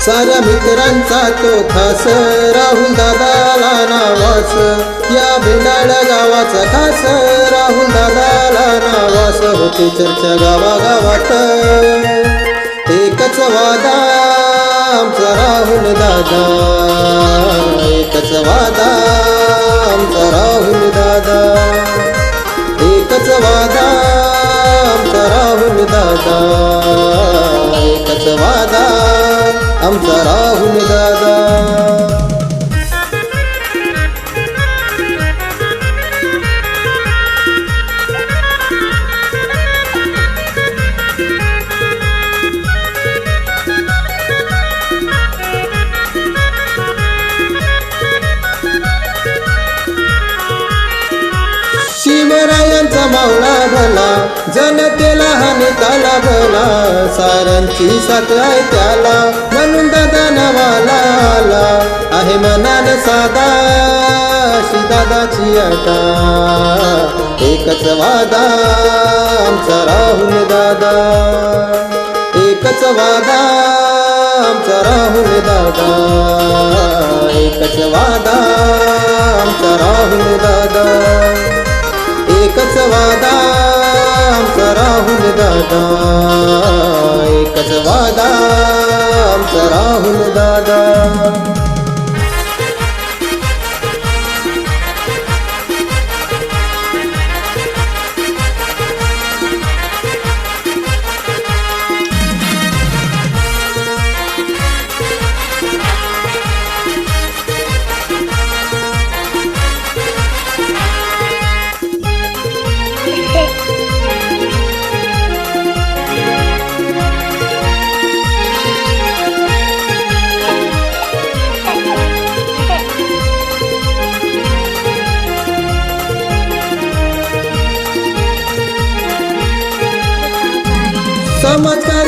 साऱ्या मित्रांचा तो खास राहुल दादाला नावास, या भेंडाळ्या गावाचा खास राहुल दादाला नावास. होती चर्चा गावागावात एकच वादा आमचा राहुल दादा, एकच वादा आमचा राहुल दादा, एकच वादा आमचा राहुल दादा, एकच वादा आमचा राहुल दादा. शिवरायांचा मावळा भला, जनतेला हानिताला भला, साऱ्यांची साथ आहे त्याला, म्हणून दादा नावाला आला. आहे मनान साधा अशी दादाची आटा, एकच वादा आमचा राहुल दादा, एकच वादा आमचा राहुल दादा, एकच वादा आमचा राहुल दादा, एकच वादा आमचा राहुल दादा, एकच वादा आमचा राहुल दादा. समाजकार